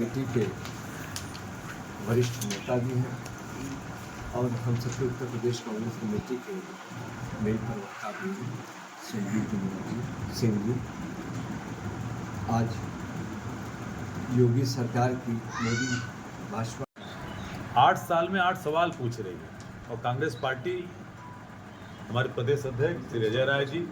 Committee के वरिष्ठ नेता भी हैं और हम सबके उत्तर प्रदेश कांग्रेस कमेटी के मेल प्रवक्ता भी सिंह जी। आज योगी सरकार की मोदी भाजपा 8 साल में 8 सवाल पूछ रही है और कांग्रेस पार्टी, हमारे प्रदेश अध्यक्ष श्री अजय राय जी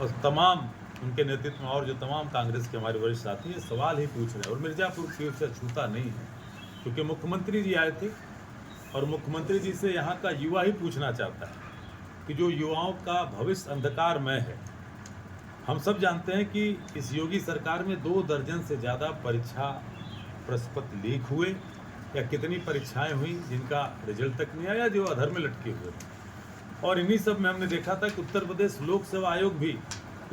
और तमाम उनके नेतृत्व में और जो तमाम कांग्रेस के हमारे वरिष्ठ साथी हैं सवाल ही पूछ रहे हैं। और मिर्जापुर सीट से छूता नहीं है क्योंकि मुख्यमंत्री जी आए थे और मुख्यमंत्री जी से यहाँ का युवा ही पूछना चाहता है कि जो युवाओं का भविष्य अंधकारमय है। हम सब जानते हैं कि इस योगी सरकार में 2 दर्जन से ज़्यादा परीक्षा प्रश्न पत्र लीक हुए या कितनी परीक्षाएं हुई जिनका रिजल्ट तक नहीं आया, जो अधर में लटके हुए। और इन्हीं सब में हमने देखा था कि उत्तर प्रदेश लोक सेवा आयोग भी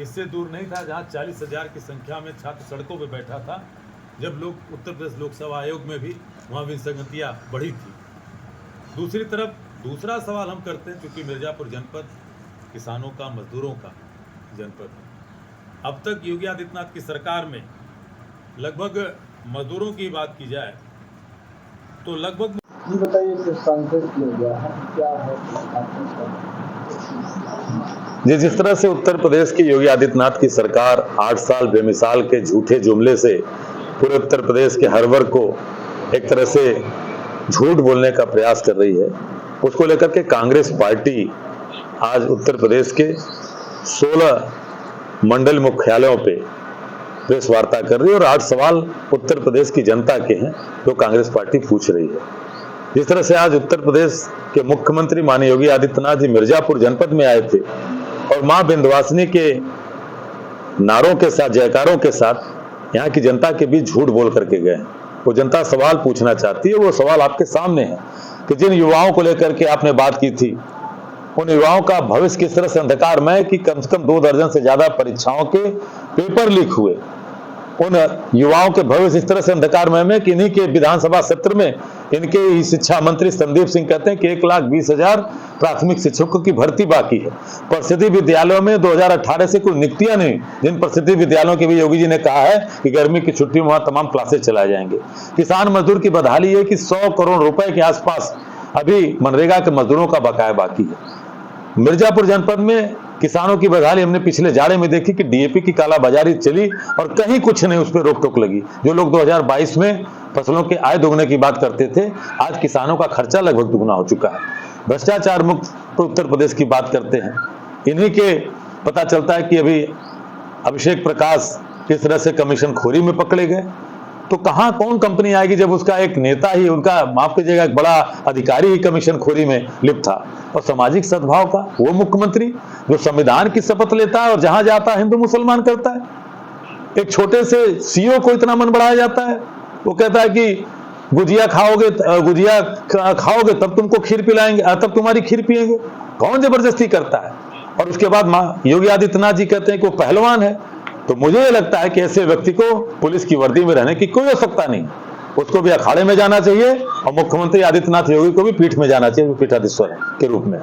इससे दूर नहीं था, जहां 40,000 की संख्या में छात्र सड़कों पर बैठा था, जब लोग उत्तर प्रदेश लोक सेवा आयोग में भी वहाँ विसंगतियाँ बढ़ी थी। दूसरी तरफ दूसरा सवाल हम करते हैं, क्योंकि मिर्जापुर जनपद किसानों का, मजदूरों का जनपद है। अब तक योगी आदित्यनाथ की सरकार में लगभग मजदूरों की बात की जाए तो लगभग जी बताइए, सांसद किया गया है क्या है? जी, जिस तरह से उत्तर प्रदेश की योगी आदित्यनाथ की सरकार 8 साल बेमिसाल के झूठे जुमले से पूरे उत्तर प्रदेश के हर वर्ग को एक तरह से झूठ बोलने का प्रयास कर रही है, उसको लेकर के कांग्रेस पार्टी आज उत्तर प्रदेश के 16 मंडल मुख्यालयों पे प्रेस वार्ता कर रही है और 8 सवाल उत्तर प्रदेश की जनता के हैं जो कांग्रेस पार्टी पूछ रही है। जिस तरह से आज उत्तर प्रदेश के मुख्यमंत्री माननीय योगी आदित्यनाथ जी मिर्जापुर जनपद में आए थे और मां विंध्यवासिनी के नारों के साथ, जयकारों के साथ यहाँ की जनता के बीच झूठ बोल करके गए। वो जनता सवाल पूछना चाहती है, वो सवाल आपके सामने है कि जिन युवाओं को लेकर के आपने बात की थी, उन युवाओं का भविष्य किस तरह से अंधकारमय कि कम से कम 2 दर्जन से ज्यादा परीक्षाओं के पेपर लीक हुए। उन युवाओं के भविष्य इस तरह से अंधकारमय में कि इन्हीं के विधानसभा सत्र में इनके ही शिक्षा मंत्री संदीप सिंह कहते हैं कि 1,20,000 प्राथमिक शिक्षकों की भर्ती बाकी है। प्रसिद्धि विद्यालयों में 2018 से कोई नियुक्तियां नहीं, जिन प्रसिद्धि विद्यालयों के भी योगी जी ने कहा है कि गर्मी की छुट्टी में वहां तमाम क्लासेस चलाए जाएंगे। किसान मजदूर की बदहाली है कि 100 करोड़ रुपए के आसपास अभी मनरेगा के मजदूरों का बकाया बाकी है। मिर्जापुर जनपद में किसानों की बदहाली हमने पिछले जाड़े में देखी कि डीएपी की कालाबाजारी चली और कहीं कुछ नहीं, उस पर रोक टोक लगी। जो लोग 2022 में फसलों के आय दोगुने की बात करते थे, आज किसानों का खर्चा लगभग दुगुना हो चुका है। भ्रष्टाचार मुक्त उत्तर प्रदेश की बात करते हैं, इन्हीं के पता चलता है कि अभी अभिषेक प्रकाश किस तरह से कमीशन खोरी में पकड़े गए। तो कहां कौन कंपनी आएगी जब उसका एक नेता ही, उनका माफ कीजिएगा, एक बड़ा अधिकारी ही कमीशन खोरी में लिप्त था। और सामाजिक सद्भाव का वो मुख्यमंत्री जो संविधान की शपथ लेता है और जहां जाता है हिंदू मुसलमान करता है। एक छोटे से सीईओ को इतना मन बढ़ाया जाता है, वो कहता है कि गुजिया खाओगे तब तुमको खीर पिलाएंगे, तब तुम्हारी खीर पिएंगे। कौन जबरदस्ती करता है? और उसके बाद योगी आदित्यनाथ जी कहते हैं कि वो पहलवान है। तो मुझे ये लगता है कि ऐसे व्यक्ति को पुलिस की वर्दी में रहने की कोई आवश्यकता नहीं, उसको भी अखाड़े में जाना चाहिए और मुख्यमंत्री आदित्यनाथ योगी को भी पीठ में जाना चाहिए पीठाधीश्वर के रूप में।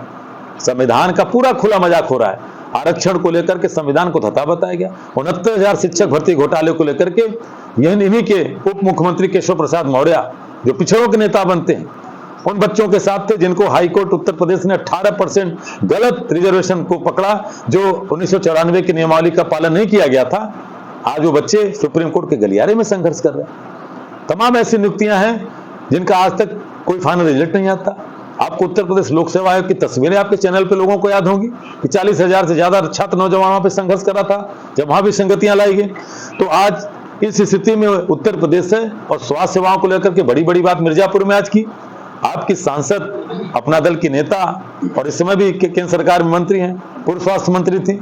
संविधान का पूरा खुला मजाक हो रहा है। आरक्षण को लेकर के संविधान को धता बताया गया। 69,000 शिक्षक भर्ती घोटाले को लेकर के इन्हीं के उप मुख्यमंत्री केशव प्रसाद मौर्य जो पिछड़ों के नेता बनते हैं, उन बच्चों के साथ थे जिनको हाईकोर्ट उत्तर प्रदेश ने 18% गलत रिजर्वेशन को पकड़ा, जो 1994 की नियमावली का पालन नहीं किया गया था। आज वो बच्चे सुप्रीम कोर्ट के गलियारे में संघर्ष कर रहे हैं। तमाम ऐसी नियुक्तियां हैं जिनका आज तक कोई फाइनल रिजल्ट नहीं आता। आपको उत्तर प्रदेश लोक सेवा आयोग की तस्वीरें आपके चैनल पे लोगों को याद होंगी कि 40,000 से ज्यादा छात्र नौजवानों पे संघर्ष करा था, जब वहां भी संगतियां लाई गई। तो आज इस स्थिति में उत्तर प्रदेश है और स्वास्थ्य सेवाओं को लेकर के बड़ी बड़ी बात मिर्जापुर में आज की। आपकी सांसद अपना दल की नेता और इस समय भी केंद्र सरकार में मंत्री हैं, पूर्व स्वास्थ्य मंत्री थी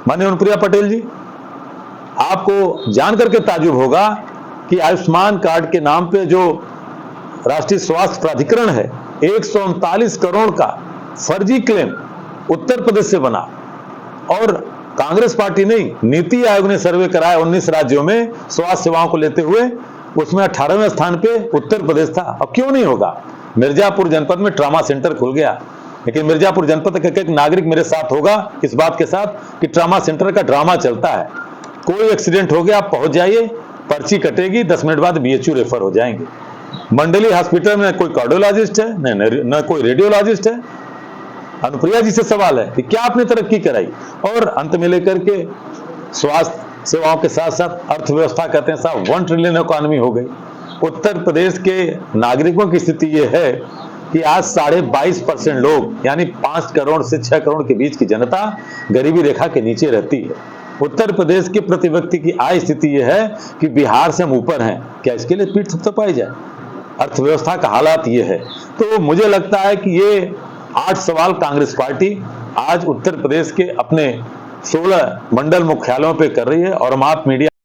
माननीय अनुप्रिया पटेल जी। आपको जान करके ताज्जुब होगा कि आयुष्मान कार्ड के नाम पे जो राष्ट्रीय स्वास्थ्य प्राधिकरण है, 139 करोड़ का फर्जी क्लेम उत्तर प्रदेश से बना और कांग्रेस पार्टी नहीं, नीति आयोग ने सर्वे कराया 19 राज्यों में स्वास्थ्य सेवाओं को लेते हुए, उसमें 18वें स्थान पे उत्तर प्रदेश था। अब क्यों नहीं होगा? मिर्जापुर जनपद में ट्रामा सेंटर खुल गया, लेकिन मिर्जापुर जनपद का एक नागरिक मेरे साथ होगा इस बात के साथ कि ट्रामा सेंटर का ड्रामा चलता है। कोई एक्सीडेंट हो गया, आप पहुंच जाइए, पर्ची कटेगी, 10 मिनट बाद बीएचयू रेफर हो जाएंगे। मंडली हॉस्पिटल में कोई कार्डियोलॉजिस्ट है, न कोई रेडियोलॉजिस्ट है। अनुप्रिया जी से सवाल है कि क्या आपने तरक्की कराई? और अंत में लेकर के स्वास्थ्य सेवाओं के साथ साथ अर्थव्यवस्था कहते हैं साहब 1 ट्रिलियन इकोनॉमी हो गई। उत्तर प्रदेश के नागरिकों की स्थिति यह है कि आज 22.5% लोग यानी 5 करोड़ से 6 करोड़ के बीच की जनता गरीबी रेखा के नीचे रहती है। उत्तर प्रदेश के प्रति व्यक्ति की आय स्थिति यह है कि बिहार से हम ऊपर हैं। क्या इसके लिए पीठ थपथपाई पाई जाए? अर्थव्यवस्था का हालात ये है। तो मुझे लगता है कि ये 8 सवाल कांग्रेस पार्टी आज उत्तर प्रदेश के अपने 16 मंडल मुख्यालयों पे कर रही है और हम आप मीडिया